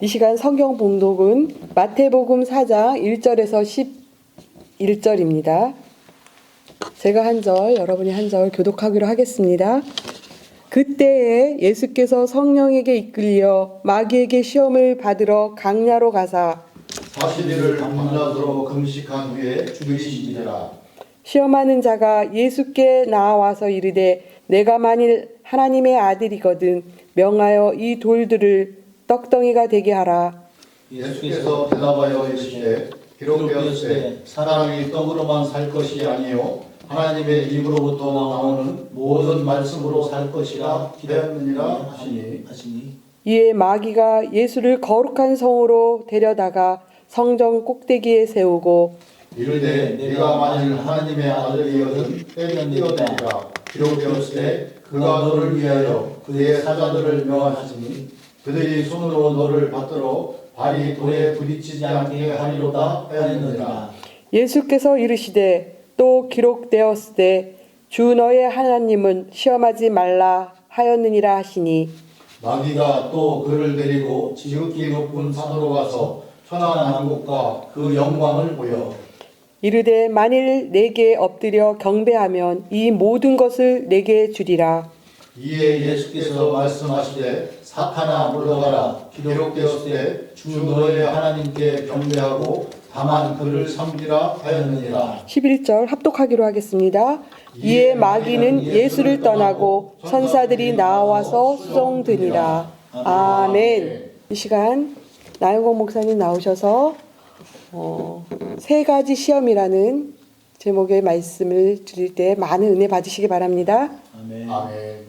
이 시간 성경 봉독은 마태복음 4장 1절에서 11절입니다. 제가 한 절, 여러분이 한 절 교독하기로 하겠습니다. 그때에 예수께서 성령에게 이끌려 마귀에게 시험을 받으러 강야로 가사 40일을 밤낮으로 금식한 후에 죽이시니라. 시험하는 자가 예수께 나와서 이르되 내가 만일 하나님의 아들이거든 명하여 이 돌들을 떡덩이가 되게 하라. 예수께서 대답하여 이르시되 기록되었으되 사람이 떡으로만 살 것이 아니요 하나님의 입으로부터 나오는 모든 말씀으로 살 것이라 기대하느니라 하시니 이에 마귀가 예수를 거룩한 성으로 데려다가 성전 꼭대기에 세우고 이르되 네가 만일 하나님의 아들이거든 뛰어내리라. 기록되었으되 그가 너를 위하여 그의 사자들을 명하시니 그들이 손으로 너를 받들어 발이 돌에 부딪히지 않게 하리로다 하였느니라. 예수께서 이르시되 또 기록되었으되 주 너의 하나님은 시험하지 말라 하였느니라 하시니 마귀가 또 그를 데리고 지극히 높은 산으로 가서 천한 왕국과 그 영광을 보여 이르되 만일 내게 엎드려 경배하면 이 모든 것을 내게 주리라. 이에 예수께서 말씀하시되 사탄아 물러가라. 기록되었으되 주 너의 하나님께 경배하고 다만 그를 섬기라 하였느니라. 11절 합독하기로 하겠습니다. 이에 마귀는 예수를 떠나고 천사들이 나와서 수종드니라. 아멘. 이 시간 나영공 목사님 나오셔서 세 가지 시험이라는 제목의 말씀을 드릴 때 많은 은혜 받으시기 바랍니다. 아멘.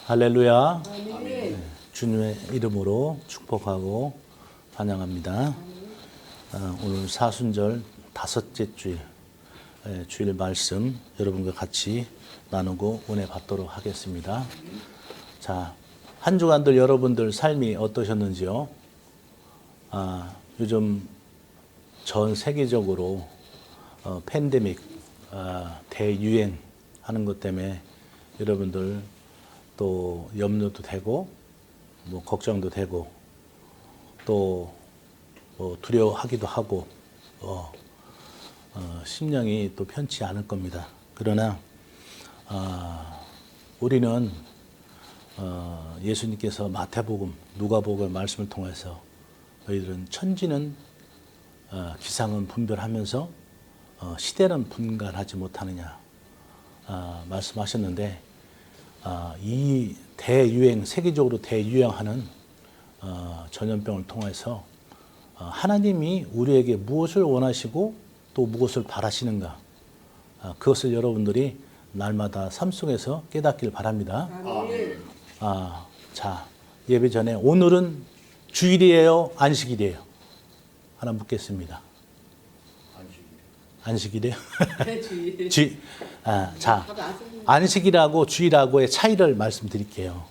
할렐루야. 아멘. 주님의 이름으로 축복하고 환영합니다. 오늘 사순절 다섯째 주일 말씀 여러분과 같이 나누고 은혜 받도록 하겠습니다. 자, 한 주간들 여러분들 삶이 어떠셨는지요? 요즘 전 세계적으로 팬데믹 대유행 하는 것 때문에 여러분들 또 염려도 되고 뭐 걱정도 되고 또 두려워하기도 하고 심령이 또 편치 않을 겁니다. 그러나 우리는 예수님께서 마태복음, 누가복음 말씀을 통해서 너희들은 천지는 기상은 분별하면서 시대는 분간하지 못하느냐 말씀하셨는데 이 대유행, 세계적으로 대유행하는 전염병을 통해서 하나님이 우리에게 무엇을 원하시고 또 무엇을 바라시는가 그것을 여러분들이 날마다 삶 속에서 깨닫길 바랍니다. 자, 예배 전에 오늘은 주일이에요? 안식일이에요? 하나 묻겠습니다. 안식일이에요? 자, 안식일하고 주일하고의 차이를 말씀드릴게요.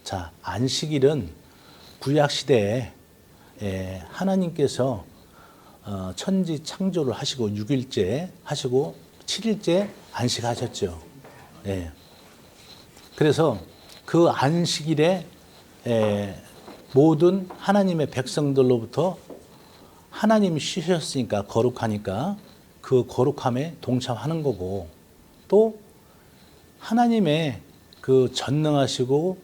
자, 안식일은 구약시대에 하나님께서 천지 창조를 하시고 6일째 하시고 7일째 안식하셨죠. 그래서 그 안식일에 모든 하나님의 백성들로부터 하나님이 쉬셨으니까 거룩하니까 그 거룩함에 동참하는 거고 또 하나님의 그 전능하시고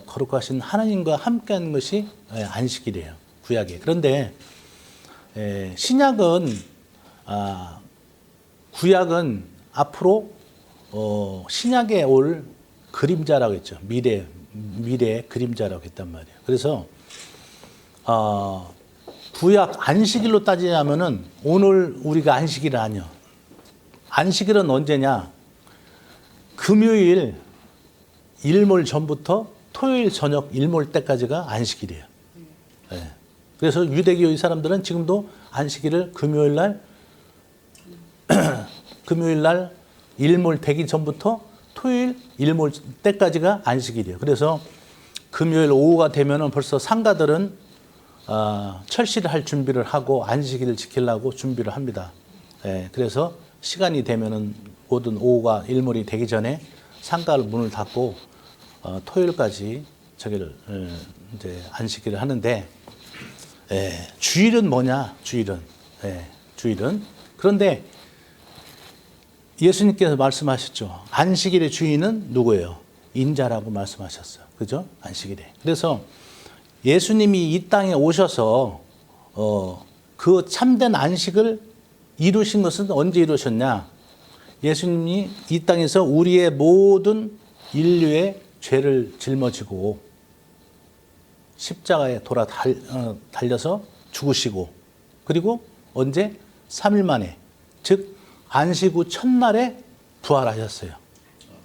거룩하신 하나님과 함께하는 것이 안식일이에요. 구약에. 그런데 신약은 구약은 앞으로 신약에 올 그림자라고 했죠. 미래의 그림자라고 했단 말이에요. 그래서 구약 안식일로 따지자면은 오늘 우리가 안식일은 아니야. 안식일은 언제냐? 금요일 일몰 전부터 토요일 저녁 일몰 때까지가 안식일이에요. 그래서 유대교의 사람들은 지금도 안식일을 금요일 날 일몰 되기 전부터 토요일 일몰 때까지가 안식일이에요. 그래서 금요일 오후가 되면은 벌써 상가들은 철시를 할 준비를 하고 안식일을 지키려고 준비를 합니다. 그래서 시간이 되면은 모든 오후가 일몰이 되기 전에 상가를 문을 닫고 토요일까지 저기를 이제 안식일을 하는데, 주일은 뭐냐? 주일은 주일은 그런데 예수님께서 말씀하셨죠. 안식일의 주인은 누구예요? 인자라고 말씀하셨어요. 그죠? 안식일에. 그래서 예수님이 이 땅에 오셔서 그 참된 안식을 이루신 것은 언제 이루셨냐? 예수님이 이 땅에서 우리의 모든 인류의 죄를 짊어지고 십자가에 달려서 죽으시고, 그리고 언제? 3일 만에, 즉 안식 후 첫날에 부활하셨어요.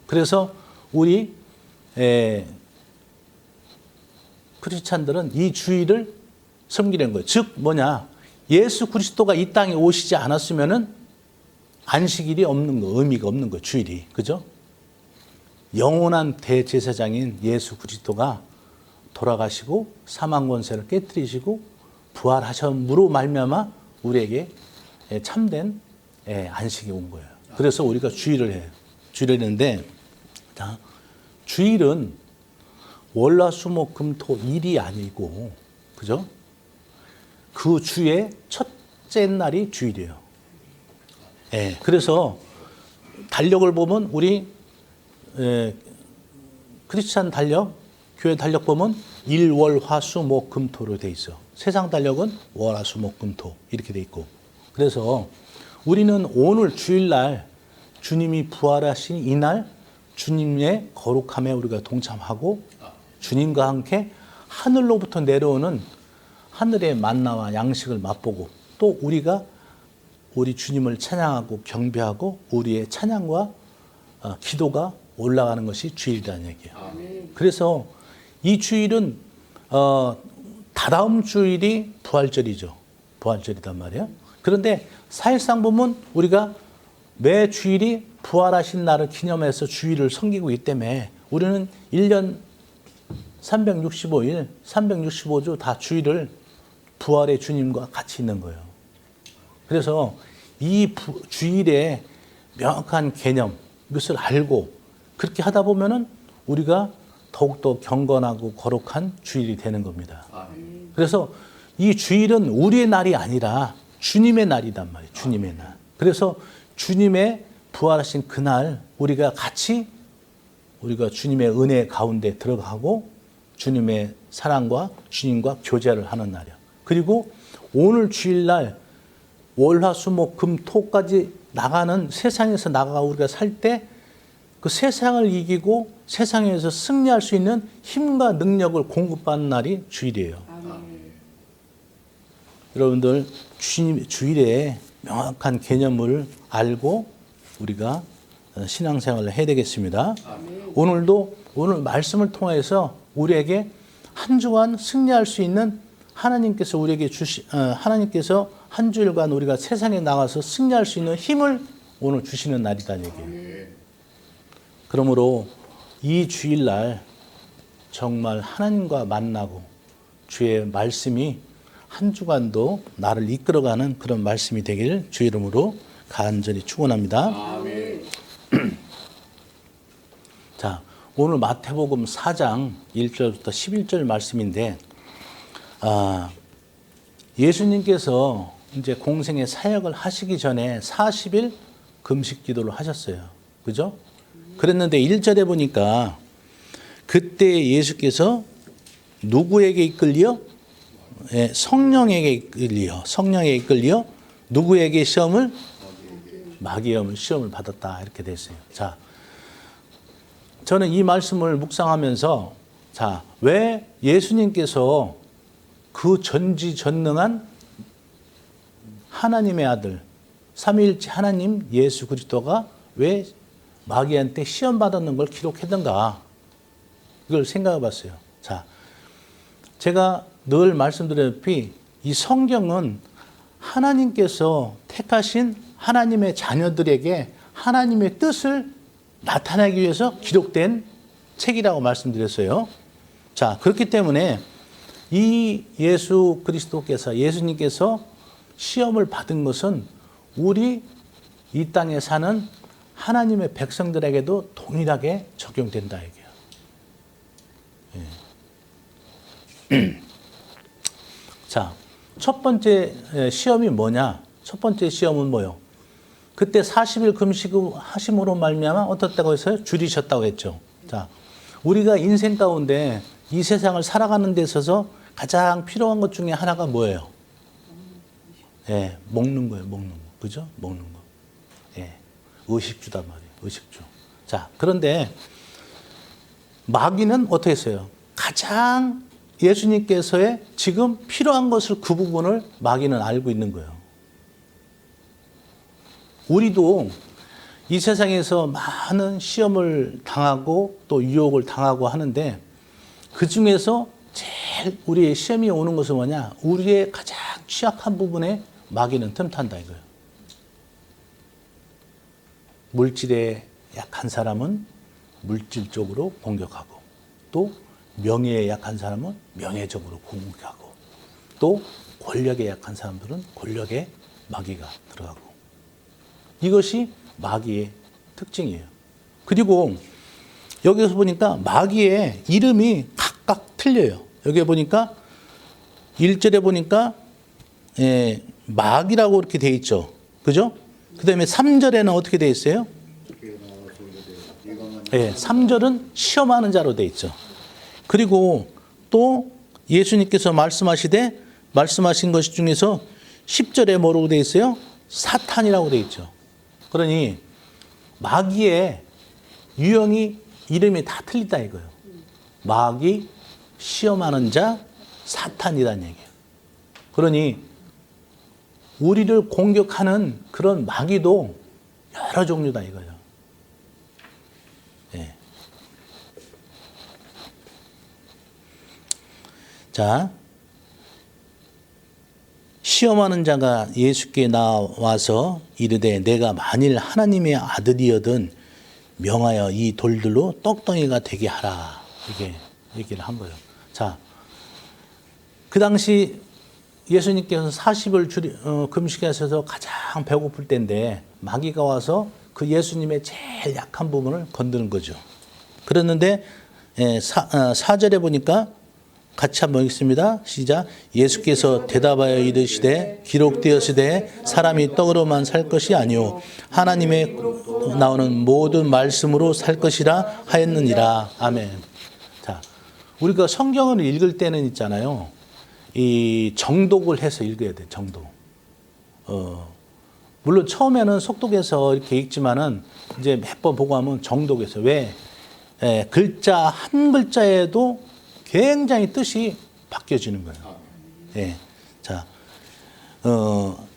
그래서 우리 크리스찬들은 이 주일을 섬기는 거예요. 즉 뭐냐? 예수 그리스도가 이 땅에 오시지 않았으면은 안식일이 없는 거, 의미가 없는 거, 주일이. 그죠? 영원한 대제사장인 예수 그리스도가 돌아가시고 사망 권세를 깨뜨리시고 부활하심으로 말미암아 우리에게 참된 안식이 온 거예요. 그래서 우리가 주일을 해요. 주일을 했는데, 자, 주일은 월화수목금토 일이 아니고, 그죠? 그 주의 첫째 날이 주일이에요. 그래서 달력을 보면 우리 크리스찬 달력, 교회 달력 보면 일, 월, 화, 수, 목, 금, 토로 돼 있어. 세상 달력은 월, 화, 수, 목, 금, 토 이렇게 돼 있고. 그래서 우리는 오늘 주일날 주님이 부활하신 이날 주님의 거룩함에 우리가 동참하고 주님과 함께 하늘로부터 내려오는 하늘의 만나와 양식을 맛보고, 또 우리가 우리 주님을 찬양하고 경배하고 우리의 찬양과 기도가 올라가는 것이 주일이라는 얘기예요. 그래서 이 주일은 다다음 주일이 부활절이죠. 부활절이단 말이에요. 그런데 사실상 보면 우리가 매 주일이 부활하신 날을 기념해서 주일을 섬기고 있기 때문에 우리는 1년 365일, 365주 다 주일을 부활의 주님과 같이 있는 거예요. 그래서 이 주일의 명확한 개념, 이것을 알고 그렇게 하다 보면은 우리가 더욱더 경건하고 거룩한 주일이 되는 겁니다. 그래서 이 주일은 우리의 날이 아니라 주님의 날이단 말이에요. 주님의 날. 그래서 주님의 부활하신 그날 우리가 같이 우리가 주님의 은혜 가운데 들어가고 주님의 사랑과 주님과 교제를 하는 날이에요. 그리고 오늘 주일날 월화수목금토까지 나가는 세상에서 나가 우리가 살 때 그 세상을 이기고 세상에서 승리할 수 있는 힘과 능력을 공급받는 날이 주일이에요. 여러분들 주일에 명확한 개념을 알고 우리가 신앙생활을 해야 되겠습니다. 오늘도 오늘 말씀을 통해서 우리에게 한 주간 승리할 수 있는 하나님께서 우리에게 하나님께서 한 주일간 우리가 세상에 나가서 승리할 수 있는 힘을 오늘 주시는 날이라는 얘기예요. 그러므로 이 주일날 정말 하나님과 만나고 주의 말씀이 한 주간도 나를 이끌어가는 그런 말씀이 되기를 주 이름으로 간절히 축원합니다. 아멘. 자, 오늘 마태복음 4장 1절부터 11절 말씀인데, 예수님께서 이제 공생의 사역을 하시기 전에 40일 금식 기도를 하셨어요. 그죠? 그랬는데 1절에 보니까 그때 예수께서 누구에게 이끌려? 성령에게 이끌려 누구에게 마귀의 시험을 받았다 이렇게 됐어요. 자, 저는 이 말씀을 묵상하면서 자, 왜 예수님께서 그 전지전능한 하나님의 아들 삼위일체 하나님 예수 그리스도가 왜 마귀한테 시험 받았는 걸 기록했던가, 이걸 생각해 봤어요. 자, 제가 늘 말씀드렸다시피 이 성경은 하나님께서 택하신 하나님의 자녀들에게 하나님의 뜻을 나타내기 위해서 기록된 책이라고 말씀드렸어요. 자, 그렇기 때문에 이 예수 그리스도께서, 예수님께서 시험을 받은 것은 우리 이 땅에 사는 하나님의 백성들에게도 동일하게 적용된다 이게요. 자, 첫 번째 시험이 뭐냐? 첫 번째 시험은 뭐요? 그때 40일 금식하심으로 말미암아 어떻다고 했어요? 줄이셨다고 했죠. 자, 우리가 인생 가운데 이 세상을 살아가는 데 있어서 가장 필요한 것 중에 하나가 뭐예요? 예, 먹는 거예요, 먹는 거. 그죠? 먹는 거. 예, 의식주단 말이에요, 의식주. 자, 그런데 마귀는 어떻게 했어요? 가장 예수님께서의 지금 필요한 것을 그 부분을 마귀는 알고 있는 거예요. 우리도 이 세상에서 많은 시험을 당하고 또 유혹을 당하고 하는데 그 중에서 제일 우리의 시험이 오는 것은 뭐냐? 우리의 가장 취약한 부분에 마귀는 틈탄다 이거예요. 물질에 약한 사람은 물질적으로 공격하고 또 명예에 약한 사람은 명예적으로 공격하고 또 권력에 약한 사람들은 권력에 마귀가 들어가고 이것이 마귀의 특징이에요. 그리고 여기서 보니까 마귀의 이름이 각각 틀려요. 여기 보니까 1절에 보니까 마귀라고 이렇게 돼 있죠. 그죠? 그 다음에 3절에는 어떻게 돼 있어요? 3절은 시험하는 자로 돼 있죠. 그리고 또 예수님께서 말씀하신 것 중에서 10절에 뭐라고 돼 있어요? 사탄이라고 돼 있죠. 그러니 마귀의 유형이 이름이 다 틀리다 이거예요. 마귀, 시험하는 자, 사탄이라는 얘기예요. 그러니 우리를 공격하는 그런 마귀도 여러 종류다 이거예요. 예. 자, 시험하는 자가 예수께 나와서 이르되 내가 만일 하나님의 아들이여든 명하여 이 돌들로 떡덩이가 되게 하라. 이게 얘기를 한 거예요. 자, 그 당시 예수님께서 40을 금식하셔서 가장 배고플 때인데 마귀가 와서 그 예수님의 제일 약한 부분을 건드는 거죠. 그랬는데 4절에 보니까 같이 한번 읽습니다. 시작. 예수께서 대답하여 이르시되 기록되었으되 사람이 떡으로만 살 것이 아니요 하나님의 나오는 모든 말씀으로 살 것이라 하였느니라. 아멘. 자, 우리가 성경을 읽을 때는 있잖아요. 이 정독을 해서 읽어야 돼. 정독. 물론 처음에는 속독해서 이렇게 읽지만은 이제 몇 번 보고 하면 정독해서 왜? 글자 한 글자에도 굉장히 뜻이 바뀌어지는 거예요. 예. 자,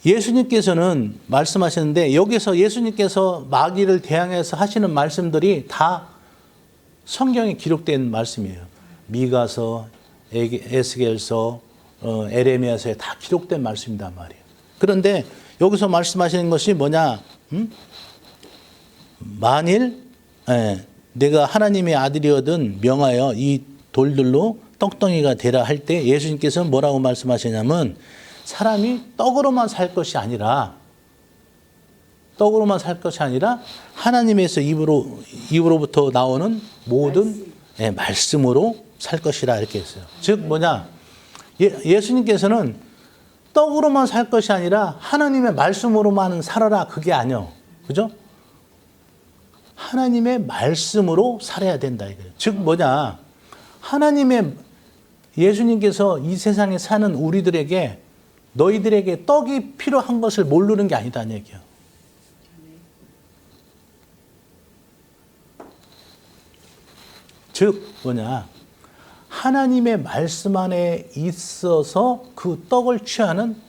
예수님께서는 말씀하셨는데 여기서 예수님께서 마귀를 대항해서 하시는 말씀들이 다 성경에 기록된 말씀이에요. 미가서, 에스겔서, 에레미야서에 다 기록된 말씀이란 말이에요. 그런데 여기서 말씀하시는 것이 뭐냐? 만일 내가 하나님의 아들이거든 명하여 이 돌들로 떡덩이가 되라 할 때 예수님께서는 뭐라고 말씀하시냐면 사람이 떡으로만 살 것이 아니라 하나님에서 입으로부터 나오는 모든 말씀으로 살 것이라 이렇게 했어요. 즉 뭐냐? 예수님께서는 떡으로만 살 것이 아니라 하나님의 말씀으로만 살아라 그게 아니요. 그죠? 하나님의 말씀으로 살아야 된다 이거예요. 즉 뭐냐? 예수님께서 이 세상에 사는 우리들에게 너희들에게 떡이 필요한 것을 모르는 게 아니다는 얘기예요. 즉 뭐냐? 하나님의 말씀 안에 있어서 그 떡을 취하는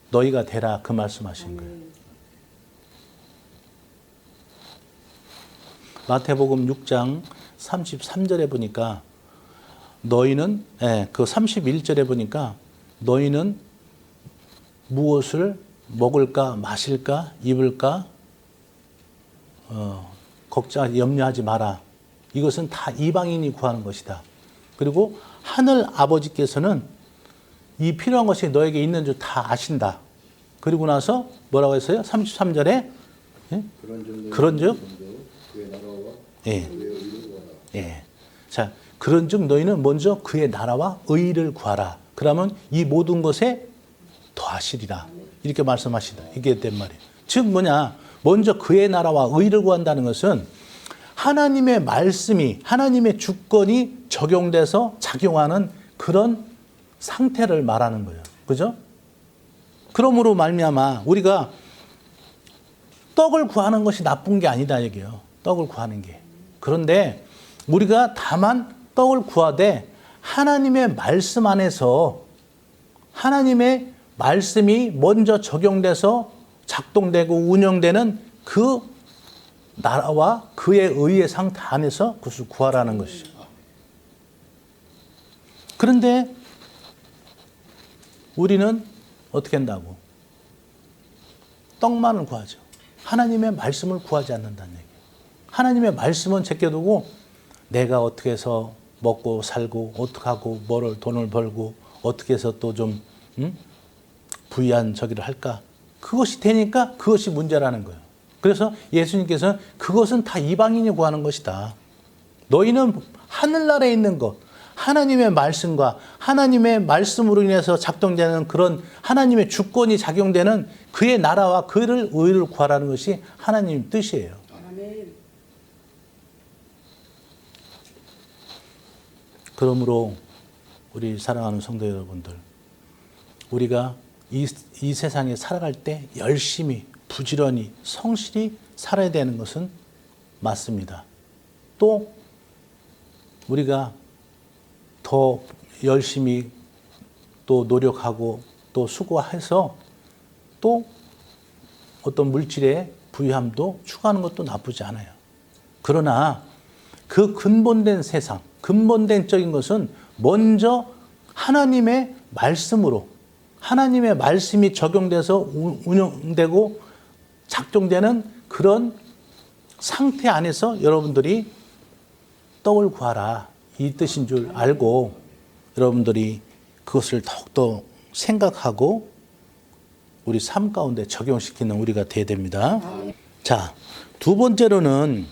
너희가 되라 그 말씀하신 거예요. 마태복음 6장 33절에 보니까 너희는 그 31절에 보니까 너희는 무엇을 먹을까 마실까 입을까 걱정 염려하지 마라. 이것은 다 이방인이 구하는 것이다. 그리고 하늘 아버지께서는 이 필요한 것이 너에게 있는 줄 다 아신다. 그리고 나서 뭐라고 했어요? 33절에 그런즉 예. 자, 그런즉 너희는 먼저 그의 나라와 의를 구하라. 그러면 이 모든 것에 더하시리라. 이렇게 말씀하시다. 이게 된 말이에요. 즉 뭐냐? 먼저 그의 나라와 의를 구한다는 것은 하나님의 말씀이, 하나님의 주권이 적용돼서 작용하는 그런 상태를 말하는 거예요. 그죠? 그러므로 말미암아 우리가 떡을 구하는 것이 나쁜 게 아니다 얘기예요. 떡을 구하는 게. 그런데 우리가 다만 떡을 구하되 하나님의 말씀 안에서 하나님의 말씀이 먼저 적용돼서 작동되고 운영되는 그 나라와 그의 의의 상태 안에서 그것을 구하라는 것이죠. 그런데 우리는 어떻게 한다고? 떡만을 구하죠. 하나님의 말씀을 구하지 않는다는 얘기예요. 하나님의 말씀은 제껴두고 내가 어떻게 해서 먹고 살고 어떻게 하고 뭐를 돈을 벌고 어떻게 해서 또 좀 부유한 저기를 할까? 그것이 되니까 그것이 문제라는 거예요. 그래서 예수님께서는 그것은 다 이방인이 구하는 것이다. 너희는 하늘나라에 있는 것, 하나님의 말씀과 하나님의 말씀으로 인해서 작동되는 그런 하나님의 주권이 작용되는 그의 나라와 그를 의를 구하라는 것이 하나님의 뜻이에요. 아멘. 그러므로 우리 사랑하는 성도 여러분들, 우리가 이 세상에 살아갈 때 열심히 부지런히 성실히 살아야 되는 것은 맞습니다. 또 우리가 더 열심히 또 노력하고 또 수고해서 또 어떤 물질의 부유함도 추구하는 것도 나쁘지 않아요. 그러나 그 근본된 세상, 근본된적인 것은 먼저 하나님의 말씀으로 하나님의 말씀이 적용돼서 운영되고 작동되는 그런 상태 안에서 여러분들이 떡을 구하라 이 뜻인 줄 알고 여러분들이 그것을 더욱더 생각하고 우리 삶 가운데 적용시키는 우리가 되어야 됩니다. 자, 두 번째로는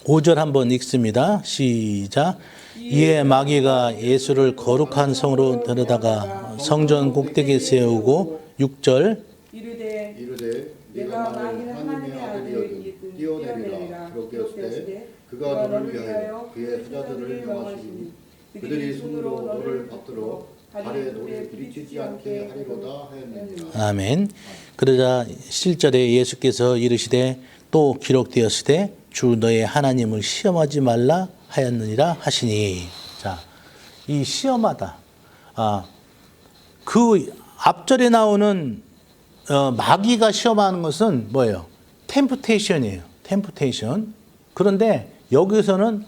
5절 한번 읽습니다. 시작. 이에 마귀가 예수를 거룩한 성으로 데려다가 성전 꼭대기에 세우고 6절 이르되 네가 만일 하나님의 아들이거든 뛰어내리라. 그렇게 하시되 그가 너를 위하여 그의 사자들을 명하시니 그들이 손으로 너를 받들어 발에 돌에 부딪히지 않게 하리로다 하였느니라. 아멘. 그러자 7절에 예수께서 이르시되 또 기록되었으되 주 너의 하나님을 시험하지 말라 하였느니라 하시니. 자, 이 시험하다. 그 앞절에 나오는 마귀가 시험하는 것은 뭐예요? 템프테이션이에요. 템프테이션. 그런데 여기서는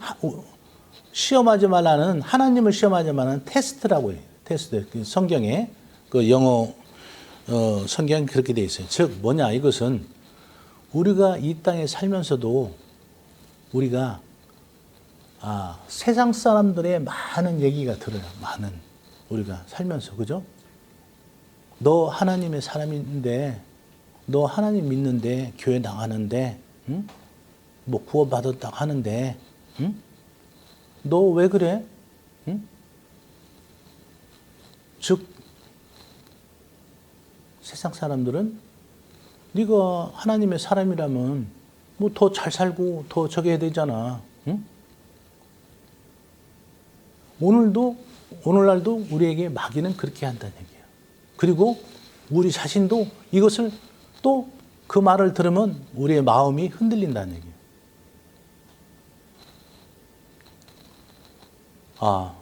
시험하지 말라는 하나님을 시험하지 말라는 테스트라고 해요. 테스트. 성경에 그 영어 성경에 그렇게 돼 있어요. 즉 뭐냐 이것은 우리가 이 땅에 살면서도 우리가 세상 사람들의 많은 얘기가 들어요. 많은 우리가 살면서 그죠? 너 하나님의 사람인데 너 하나님 믿는데 교회 나가는데 응? 뭐 구원받았다고 하는데 응? 너 왜 그래? 응? 즉 세상 사람들은 네가 하나님의 사람이라면 뭐 더 잘 살고 더 저기 해야 되잖아. 응? 오늘날도 우리에게 마귀는 그렇게 한다는 얘기예요. 그리고 우리 자신도 이것을 또 그 말을 들으면 우리의 마음이 흔들린다는 얘기예요.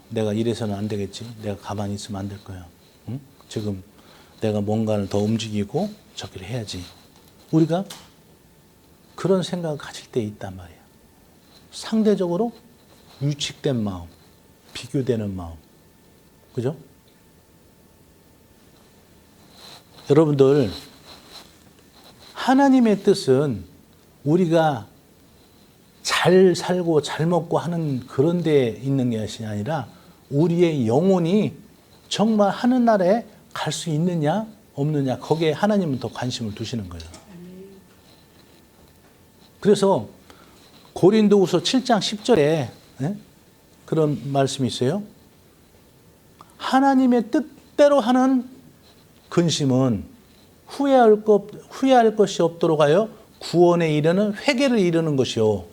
내가 이래서는 안 되겠지. 내가 가만히 있으면 안 될 거야. 응? 지금 내가 뭔가를 더 움직이고 저기를 해야지. 우리가 그런 생각을 가질 때 있단 말이에요. 상대적으로 유축된 마음, 비교되는 마음. 그죠? 여러분들, 하나님의 뜻은 우리가 잘 살고 잘 먹고 하는 그런 데 있는 것이 아니라 우리의 영혼이 정말 하늘나라에 갈 수 있느냐 없느냐 거기에 하나님은 더 관심을 두시는 거예요. 그래서 고린도후서 7장 10절에 그런 말씀이 있어요. 하나님의 뜻대로 하는 근심은 후회할 것이 없도록 하여 구원에 이르는 회개를 이루는 것이요.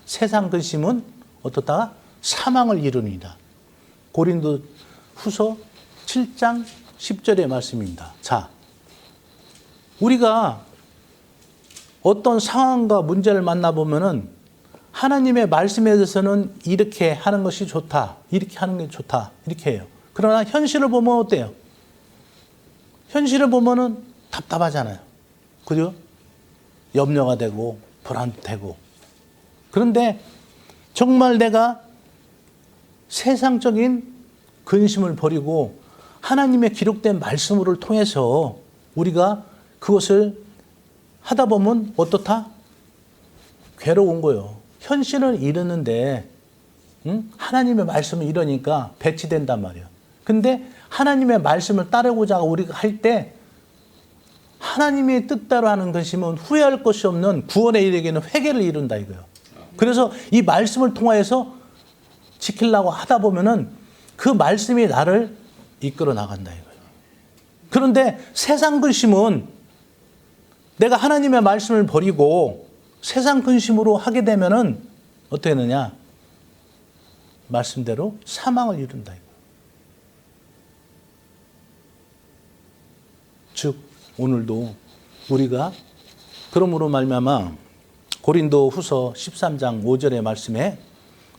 세상 근심은 어떻다? 사망을 이루니이다. 고린도후서 7장 10절의 말씀입니다. 자, 우리가 어떤 상황과 문제를 만나보면은 하나님의 말씀에 대해서는 이렇게 하는 것이 좋다. 이렇게 하는 게 좋다. 이렇게 해요. 그러나 현실을 보면 어때요? 현실을 보면은 답답하잖아요. 그죠? 염려가 되고, 불안도 되고. 그런데 정말 내가 세상적인 근심을 버리고 하나님의 기록된 말씀을 통해서 우리가 그것을 하다 보면 어떻다? 괴로운 거예요. 현실은 이르는데 하나님의 말씀을 이러니까 배치된단 말이에요. 근데 하나님의 말씀을 따르고자 우리가 할 때 하나님의 뜻대로 하는 것이면 후회할 것이 없는 구원에 이르기는 회개를 이룬다 이거예요. 그래서 이 말씀을 통하여서 지키려고 하다 보면은 그 말씀이 나를 이끌어 나간다 이거예요. 그런데 세상 근심은 내가 하나님의 말씀을 버리고 세상 근심으로 하게 되면은 어떻게 되느냐? 말씀대로 사망을 이룬다 이거예요. 즉 오늘도 우리가 그러므로 말미암아 고린도후서 13장 5절의 말씀에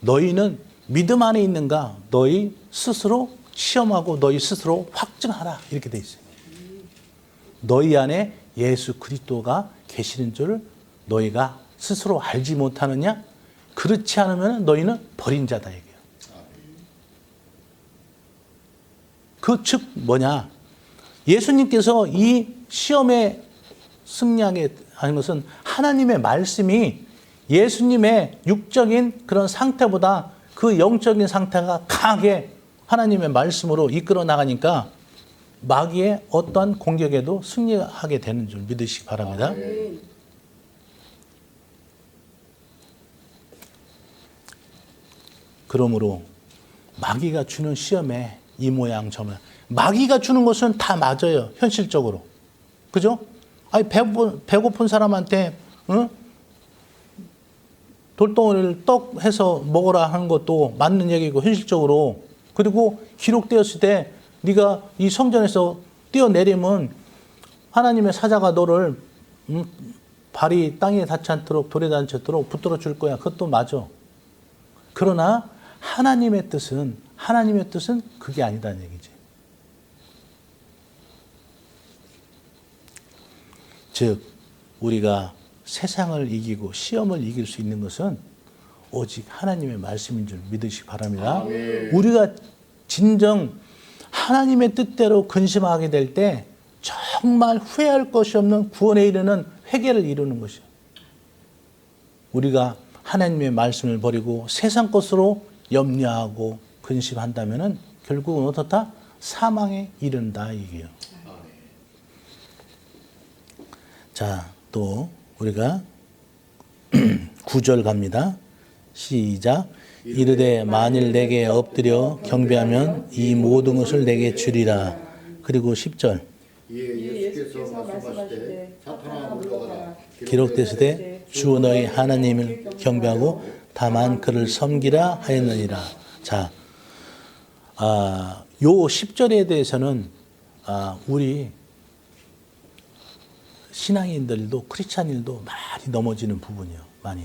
너희는 믿음 안에 있는가? 너희 스스로 시험하고 너희 스스로 확증하라 이렇게 돼 있어요. 너희 안에 예수 그리스도가 계시는 줄 너희가 스스로 알지 못하느냐? 그렇지 않으면 너희는 버린 자다 얘기해요. 그 즉 뭐냐? 예수님께서 이 시험에 승리하게 하는 것은 하나님의 말씀이 예수님의 육적인 그런 상태보다 그 영적인 상태가 강하게 하나님의 말씀으로 이끌어 나가니까 마귀의 어떠한 공격에도 승리하게 되는 줄 믿으시기 바랍니다. 그러므로 마귀가 주는 시험에 이 모양 저 모양 마귀가 주는 것은 다 맞아요. 현실적으로. 그죠? 아니 배고픈 사람한테 돌덩이를 떡 해서 먹으라 하는 것도 맞는 얘기고 현실적으로. 그리고 기록되었을 때 네가 이 성전에서 뛰어내리면 하나님의 사자가 너를 발이 땅에 닿지 않도록 돌에 닿지 않도록 붙들어 줄 거야. 그것도 맞아. 그러나 하나님의 뜻은 그게 아니다는 얘기지. 즉 우리가 세상을 이기고 시험을 이길 수 있는 것은 오직 하나님의 말씀인 줄 믿으시기 바랍니다. 우리가 진정 하나님의 뜻대로 근심하게 될 때 정말 후회할 것이 없는 구원에 이르는 회개를 이루는 것이요. 우리가 하나님의 말씀을 버리고 세상 것으로 염려하고 근심한다면은 결국은 어떻다? 사망에 이른다 이게요. 자, 또 우리가 9절 갑니다. 시작. 이르되 만일 내게 엎드려 경배하면 이 모든 것을 내게 주리라. 그리고 10절. 예수께서 말씀하시되 사탄아 물러가라. 기록되시되 주 너희 하나님을 경배하고 다만 그를 섬기라 하였느니라. 자, 요 10절에 대해서는 우리 신앙인들도 크리스찬인들도 많이 넘어지는 부분이에요. 많이.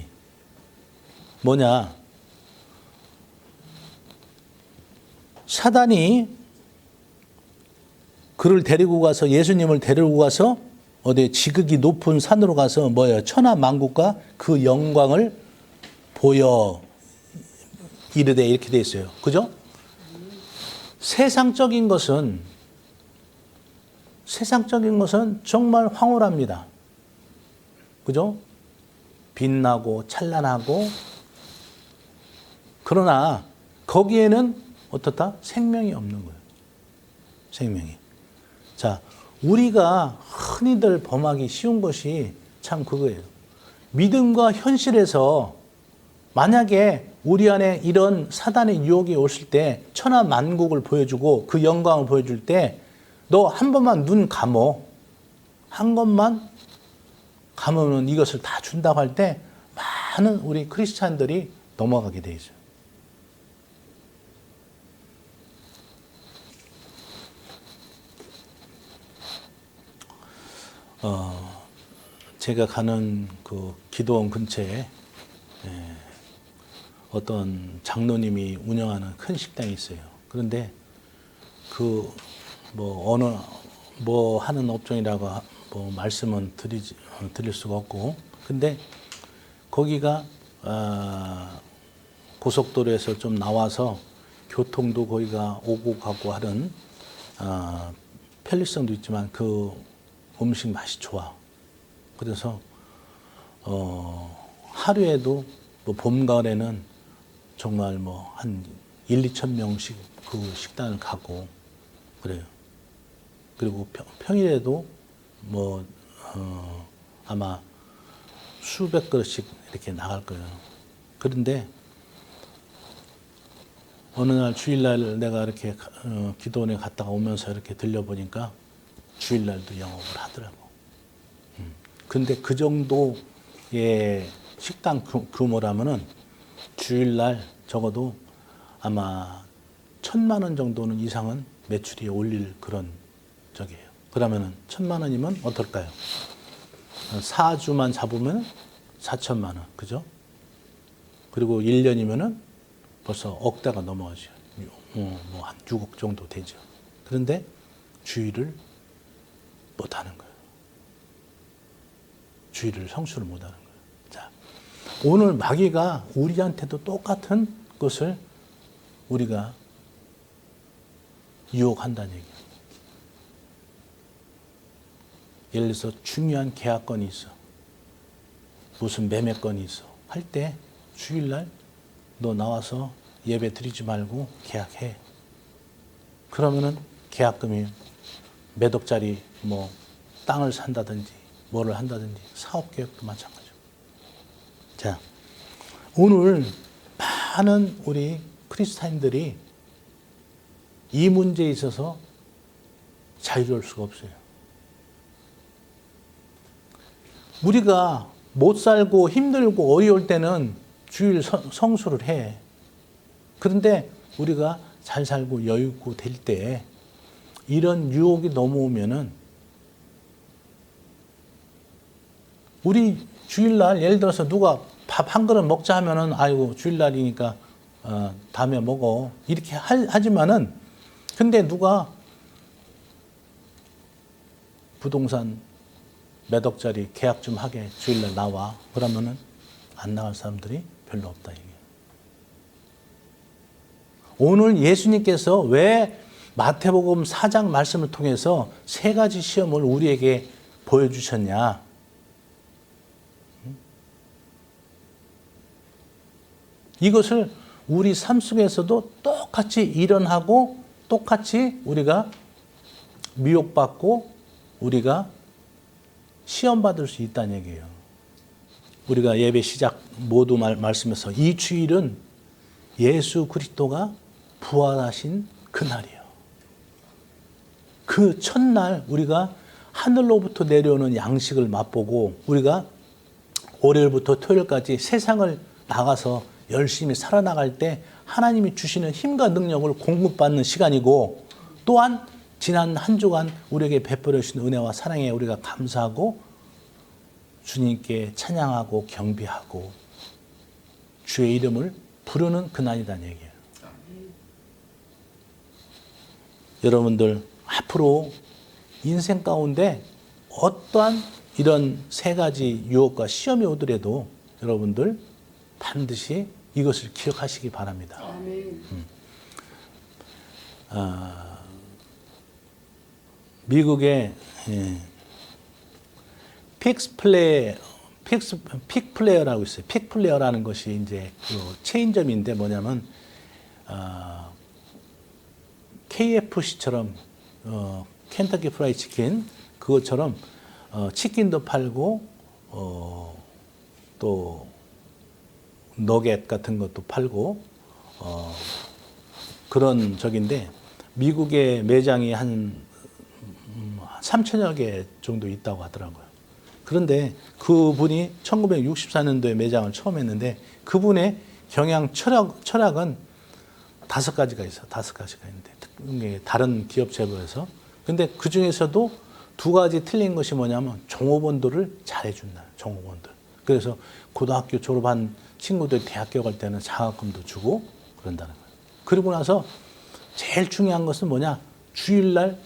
뭐냐? 사단이 그를 데리고 가서 예수님을 데리고 가서 어디 지극히 높은 산으로 가서 뭐예요? 천하 만국과 그 영광을 보여 이르되 이렇게 돼 있어요. 그죠? 세상적인 것은 정말 황홀합니다. 그죠? 빛나고 찬란하고 그러나 거기에는 어떻다? 생명이 없는 거예요. 생명이. 자, 우리가 흔히들 범하기 쉬운 것이 참 그거예요. 믿음과 현실에서 만약에 우리 안에 이런 사단의 유혹이 오실 때 천하만국을 보여주고 그 영광을 보여줄 때 너 한 번만 눈 감어. 한 것만 감으면 이것을 다 준다고 할 때 많은 우리 크리스찬들이 넘어가게 돼 있어요. 제가 가는 그 기도원 근처에 어떤 장로님이 운영하는 큰 식당이 있어요. 그런데 그 뭐 어느 뭐 하는 업종이라고 뭐 말씀은 드릴 수가 없고, 근데 거기가 고속도로에서 좀 나와서 교통도 거기가 오고 가고 하는 편리성도 있지만 그 음식 맛이 좋아. 그래서 하루에도 뭐 봄, 가을에는 정말 뭐 한 1~2천 명씩 그 식당을 가고 그래요. 그리고 평일에도 뭐 아마 수백 그릇씩 이렇게 나갈 거예요. 그런데 어느 날 주일날 내가 이렇게 기도원에 갔다가 오면서 이렇게 들려보니까 주일날도 영업을 하더라고. 근데 그 정도의 식당 규모라면은 주일날 적어도 아마 1,000만 원 정도는 이상은 매출이 올릴 그런 적이에요. 그러면은 1,000만 원이면 어떨까요? 4주만 잡으면 4천만 원, 그죠? 그리고 1년이면은 벌써 억대가 넘어가죠. 뭐 한 6억 정도 되죠. 그런데 주일을 못 하는 거예요. 주일을 성수를 못 하는 거예요. 자, 오늘 마귀가 우리한테도 똑같은 것을 우리가 유혹한다는 얘기예요. 예를 들어서 중요한 계약건이 있어. 무슨 매매건이 있어. 할 때 주일날 너 나와서 예배 드리지 말고 계약해. 그러면은 계약금이 몇 억짜리 뭐 땅을 산다든지 뭐를 한다든지 사업계획도 마찬가지고. 자, 오늘 많은 우리 크리스찬들이 이 문제에 있어서 자유로울 수가 없어요. 우리가 못 살고 힘들고 어려울 때는 주일 성수를 해. 그런데 우리가 잘 살고 여유 있고 될 때 이런 유혹이 넘어오면은 우리 주일날 예를 들어서 누가 밥 한 그릇 먹자 하면은 아이고 주일날이니까 다음에 먹어 이렇게 하지만은 근데 누가 부동산 몇 억짜리 계약 좀 하게 주일날 나와 그러면은 안 나갈 사람들이 별로 없다 이게. 오늘 예수님께서 왜 마태복음 4장 말씀을 통해서 세 가지 시험을 우리에게 보여주셨냐? 이것을 우리 삶 속에서도 똑같이 일어나고 똑같이 우리가 미혹받고 우리가 시험받을 수 있다는 얘기예요. 우리가 예배 시작 모두 말씀에서 이 주일은 예수 그리스도가 부활하신 그날이에요. 그 첫날 우리가 하늘로부터 내려오는 양식을 맛보고 우리가 월요일부터 토요일까지 세상을 나가서 열심히 살아나갈 때 하나님이 주시는 힘과 능력을 공급받는 시간이고 또한 지난 한 주간 우리에게 베풀어 주신 은혜와 사랑에 우리가 감사하고 주님께 찬양하고 경배하고 주의 이름을 부르는 그날이라는 얘기예요. 여러분들 앞으로 인생 가운데 어떠한 이런 세 가지 유혹과 시험이 오더라도 여러분들 반드시 이것을 기억하시기 바랍니다. 미국의 픽플레어라고 있어요. 픽플레어라는 것이 이제 그 체인점인데 뭐냐면 KFC처럼 켄터키 프라이 치킨 그것처럼 치킨도 팔고 또 너겟 같은 것도 팔고 그런 적인데 미국의 매장이 한 3천여 개 정도 있다고 하더라고요. 그런데 그분이 1964년도에 매장을 처음 했는데 그분의 경영 철학은 5가지가 있어요. 5가지가 있는데 다른 기업체에서. 근데 그 중에서도 2가지 틀린 것이 뭐냐면 종업원들을 잘해준다. 종업원들. 그래서 고등학교 졸업한 친구들이 대학교 갈 때는 장학금도 주고 그런다는 거예요. 그리고 나서 제일 중요한 것은 뭐냐? 주일날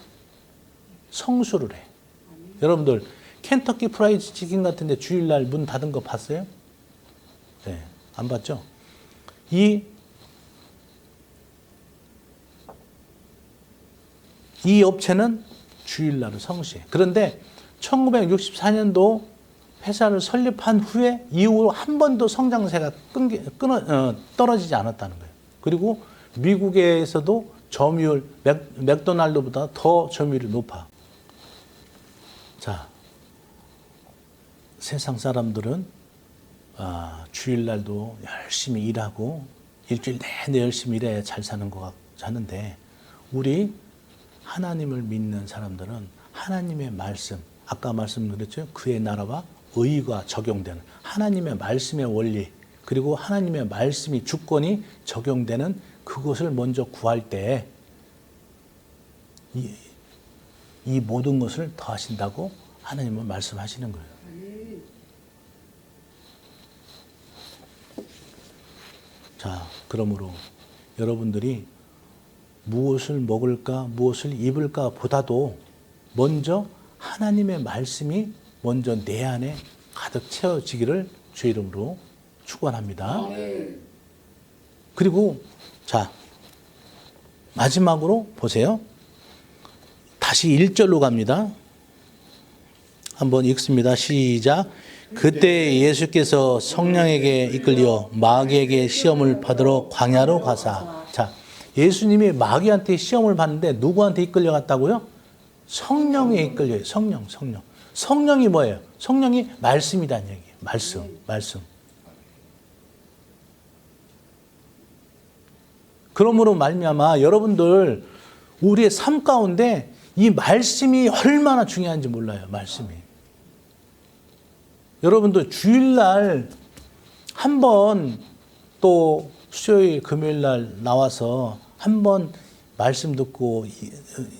성수를 해. 여러분들 켄터키 프라이드 치킨 같은데 주일날 문 닫은 거 봤어요? 네, 안 봤죠? 이 업체는 주일날을 성시해. 그런데 1964년도 회사를 설립한 후에 이후로 한 번도 성장세가 떨어지지 않았다는 거예요. 그리고 미국에서도 점유율, 맥도날드보다 더 점유율이 높아. 자, 세상 사람들은 주일날도 열심히 일하고 일주일 내내 열심히 일해야 잘 사는 것 같고 하는데 우리 하나님을 믿는 사람들은 하나님의 말씀, 아까 말씀드렸죠? 그의 나라와 의가 적용되는 하나님의 말씀의 원리 그리고 하나님의 말씀이 주권이 적용되는 그것을 먼저 구할 때 이 모든 것을 더하신다고 하나님은 말씀하시는 거예요. 자, 그러므로 여러분들이 무엇을 먹을까, 무엇을 입을까 보다도 먼저 하나님의 말씀이 먼저 내 안에 가득 채워지기를 주의 이름으로 축원합니다. 그리고 자, 마지막으로 보세요. 다시 1절로 갑니다. 한번 읽습니다. 시작. 그때 예수께서 성령에게 이끌려 마귀에게 시험을 받으러 광야로 가사. 자, 예수님이 마귀한테 시험을 받는데 누구한테 이끌려 갔다고요? 성령에 이끌려요. 성령. 성령이 뭐예요? 성령이 말씀이라는 얘기예요. 말씀. 그러므로 말미암아 여러분들 우리의 삶 가운데 이 말씀이 얼마나 중요한지 몰라요. 말씀이. 여러분들 주일날 한번 또 수요일 금요일날 나와서 한번 말씀 듣고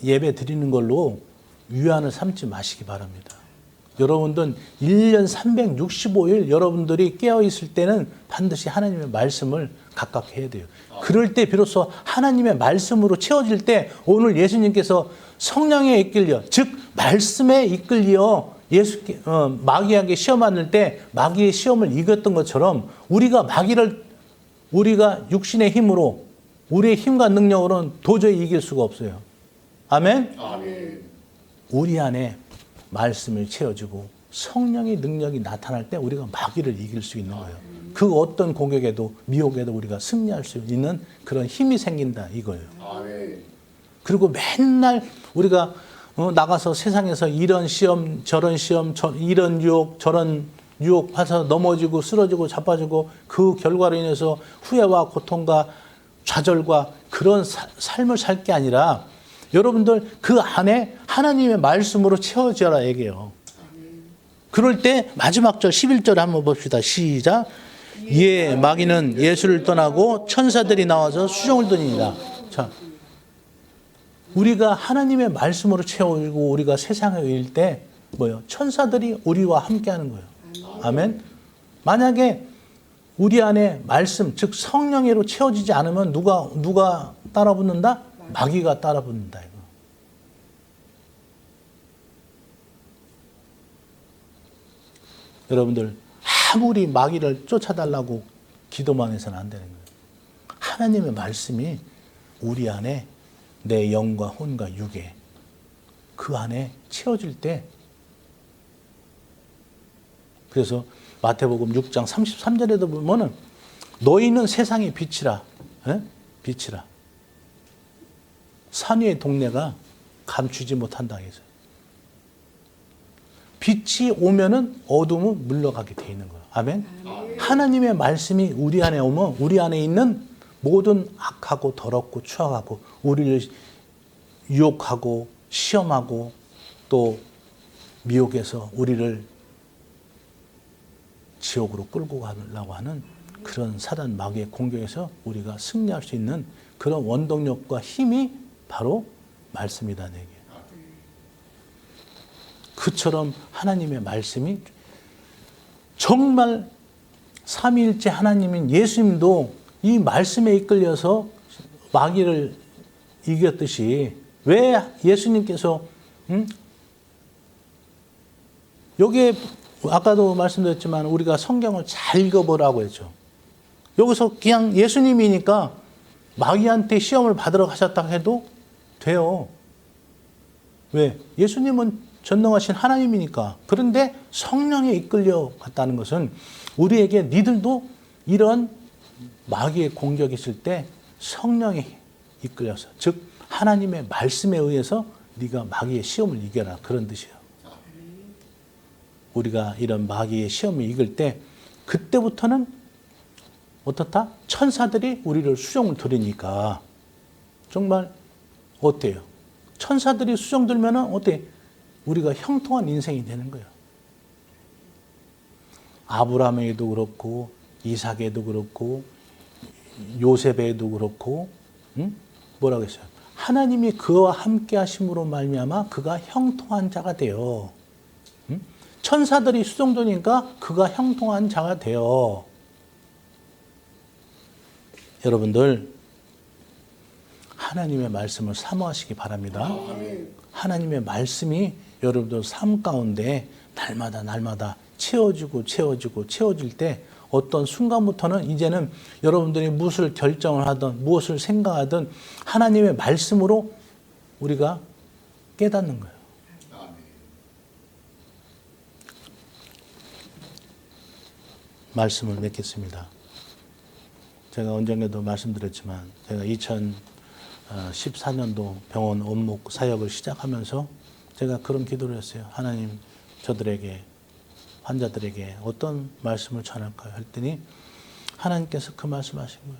예배 드리는 걸로 위안을 삼지 마시기 바랍니다. 여러분들 1년 365일 여러분들이 깨어있을 때는 반드시 하나님의 말씀을 각각 해야 돼요. 그럴 때 비로소 하나님의 말씀으로 채워질 때 오늘 예수님께서 성령에 이끌려 즉 말씀에 이끌려 마귀에게 시험하는 때 마귀의 시험을 이겼던 것처럼 우리가 육신의 힘으로 우리의 힘과 능력으로는 도저히 이길 수가 없어요. 아멘? 우리 안에 말씀을 채워주고 성령의 능력이 나타날 때 우리가 마귀를 이길 수 있는 거예요. 그 어떤 공격에도 미혹에도 우리가 승리할 수 있는 그런 힘이 생긴다 이거예요. 그리고 맨날 우리가 나가서 세상에서 이런 시험 저런 시험 이런 유혹 저런 유혹 봐서 넘어지고 쓰러지고 자빠지고 그 결과로 인해서 후회와 고통과 좌절과 그런 삶을 살 게 아니라 여러분들 그 안에 하나님의 말씀으로 채워져라 얘기해요. 그럴 때 마지막 절 11절 한번 봅시다. 시작. 이에 마귀는 예수를 떠나고 천사들이 나와서 수종을 드니라. 자, 우리가 하나님의 말씀으로 채우고 우리가 세상에 일 때 뭐요? 천사들이 우리와 함께하는 거예요. 아멘. 만약에 우리 안에 말씀 즉 성령으로 채워지지 않으면 누가 따라붙는다? 마귀가 따라붙는다 이거. 여러분들 아무리 마귀를 쫓아달라고 기도만 해서는 안 되는 거예요. 하나님의 말씀이 우리 안에 내 영과 혼과 육에 그 안에 채워질 때 그래서 마태복음 6장 33절에도 보면은 너희는 세상의 빛이라. 빛이라. 산 위의 동네가 감추지 못한다 해서 빛이 오면은 어둠은 물러가게 돼 있는 거예요. 아멘. 하나님의 말씀이 우리 안에 오면 우리 안에 있는 모든 악하고 더럽고 추악하고 우리를 유혹하고 시험하고 또 미혹해서 우리를 지옥으로 끌고 가려고 하는 그런 사단 마귀의 공격에서 우리가 승리할 수 있는 그런 원동력과 힘이 바로 말씀이다. 내게. 그처럼 하나님의 말씀이 정말 삼위일체 하나님인 예수님도 이 말씀에 이끌려서 마귀를 이겼듯이 왜 예수님께서 여기에 아까도 말씀드렸지만 우리가 성경을 잘 읽어보라고 했죠. 여기서 그냥 예수님이니까 마귀한테 시험을 받으러 가셨다 해도 돼요. 왜? 예수님은 전능하신 하나님이니까. 그런데 성령에 이끌려 갔다는 것은 우리에게 니들도 이런 마귀의 공격이 있을 때 성령에 이끌려서, 즉 하나님의 말씀에 의해서 네가 마귀의 시험을 이겨라, 그런 뜻이에요. 우리가 이런 마귀의 시험을 이길 때 그때부터는 어떻다? 천사들이 우리를 수종을 들으니까 정말 어때요? 천사들이 수종 들면은 어때? 우리가 형통한 인생이 되는 거예요. 아브라함에게도 그렇고 이삭에도 그렇고 요셉에도 그렇고 뭐라고 했어요? 하나님이 그와 함께 하심으로 말미암아 그가 형통한 자가 돼요. 천사들이 수종되니까 그가 형통한 자가 돼요. 여러분들 하나님의 말씀을 사모하시기 바랍니다. 하나님의 말씀이 여러분들 삶 가운데 날마다 채워질 때 어떤 순간부터는 이제는 여러분들이 무엇을 결정을 하든 무엇을 생각하든 하나님의 말씀으로 우리가 깨닫는 거예요. 말씀을 맺겠습니다. 제가 언젠가도 말씀드렸지만 제가 2014년도 병원 원목 사역을 시작하면서 제가 그런 기도를 했어요. 하나님, 저들에게, 환자들에게 어떤 말씀을 전할까요? 했더니 하나님께서 그 말씀하신 거예요.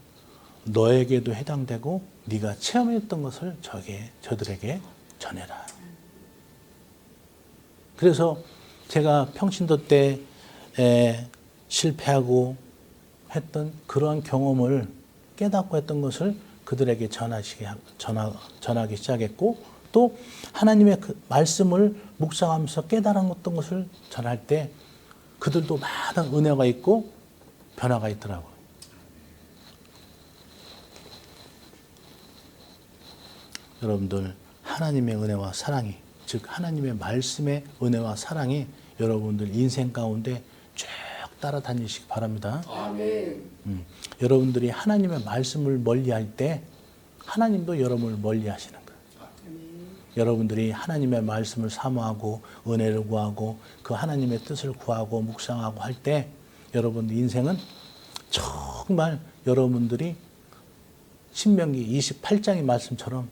너에게도 해당되고 네가 체험했던 것을 저들에게 전해라. 그래서 제가 평신도 때 실패하고 했던 그러한 경험을 깨닫고 했던 것을 그들에게 전하기 시작했고, 또 하나님의 그 말씀을 묵상하면서 깨달았던 것을 전할 때 그들도 많은 은혜가 있고 변화가 있더라고요. 여러분들 하나님의 은혜와 사랑이, 즉 하나님의 말씀의 은혜와 사랑이 여러분들 인생 가운데 쭉 따라다니시기 바랍니다. 아멘. 여러분들이 하나님의 말씀을 멀리할 때 하나님도 여러분을 멀리하시는 거예요. 여러분들이 하나님의 말씀을 사모하고 은혜를 구하고 그 하나님의 뜻을 구하고 묵상하고 할 때 여러분들 인생은 정말 여러분들이 신명기 28장의 말씀처럼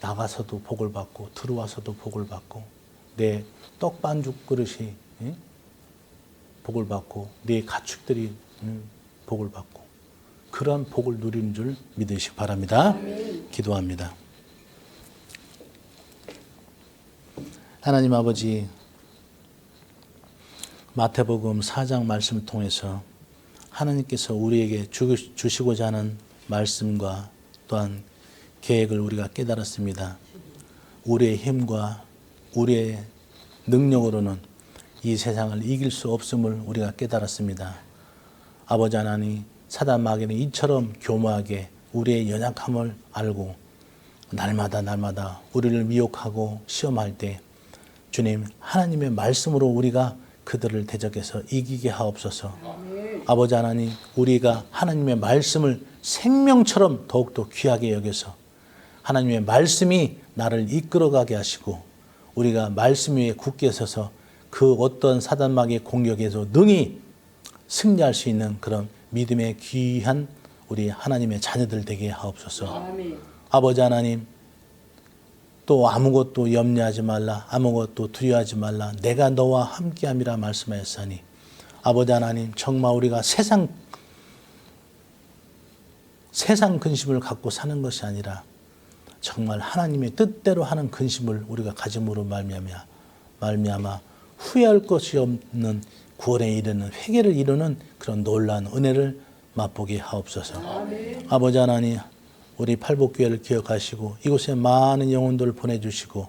나가서도 복을 받고 들어와서도 복을 받고 내 떡반죽 그릇이 복을 받고 네 가축들이 복을 받고 그런 복을 누리는 줄 믿으시기 바랍니다. 기도합니다. 하나님 아버지, 마태복음 4장 말씀을 통해서 하나님께서 우리에게 주시고자 하는 말씀과 또한 계획을 우리가 깨달았습니다. 우리의 힘과 우리의 능력으로는 이 세상을 이길 수 없음을 우리가 깨달았습니다. 아버지 하나님, 사단 마귀는 이처럼 교묘하게 우리의 연약함을 알고 날마다 우리를 미혹하고 시험할 때 주님, 하나님의 말씀으로 우리가 그들을 대적해서 이기게 하옵소서. 아버지 하나님, 우리가 하나님의 말씀을 생명처럼 더욱더 귀하게 여겨서 하나님의 말씀이 나를 이끌어가게 하시고 우리가 말씀 위에 굳게 서서 그 어떤 사단 마귀의 공격에서 능히 승리할 수 있는 그런 믿음의 귀한 우리 하나님의 자녀들 되게 하옵소서. 아버지 하나님, 또 아무것도 염려하지 말라, 아무것도 두려워하지 말라, 내가 너와 함께함이라 말씀하였으니 아버지 하나님, 정말 우리가 세상 근심을 갖고 사는 것이 아니라 정말 하나님의 뜻대로 하는 근심을 우리가 가짐으로 말미암아 후회할 것이 없는 구원에 이르는 회개를 이루는 그런 놀라운 은혜를 맛보게 하옵소서. 아버지 하나님, 우리 팔복교회를 기억하시고 이곳에 많은 영혼들을 보내주시고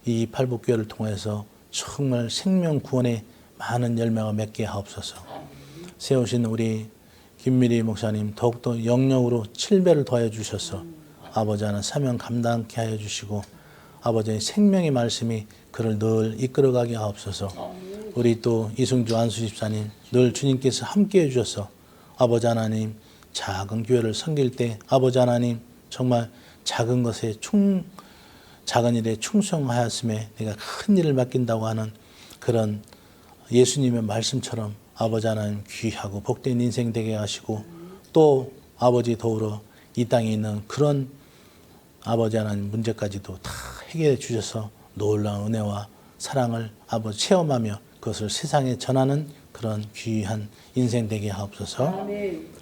이 팔복교회를 통해서 정말 생명 구원의 많은 열매가 맺게 하옵소서. 세우신 우리 김미리 목사님 더욱더 영역으로 7배를 더해 주셔서 아버지 하나님 사명 감당케 하여 주시고 아버지의 생명의 말씀이 그를 늘 이끌어가게 하옵소서. 우리 또 이승주 안수 집사님 늘 주님께서 함께 해주셔서 아버지 하나님 작은 교회를 섬길 때 아버지 하나님 정말 작은 일에 충성하였음에 내가 큰 일을 맡긴다고 하는 그런 예수님의 말씀처럼 아버지 하나님 귀하고 복된 인생 되게 하시고 또 아버지 더불어 이 땅에 있는 그런 아버지 하나님 문제까지도 다 해결해 주셔서 놀라운 은혜와 사랑을 아버지 체험하며 그것을 세상에 전하는 그런 귀한 인생 되게 하옵소서.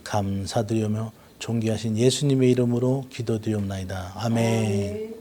감사드리며 존귀하신 예수님의 이름으로 기도드리옵나이다. 아멘.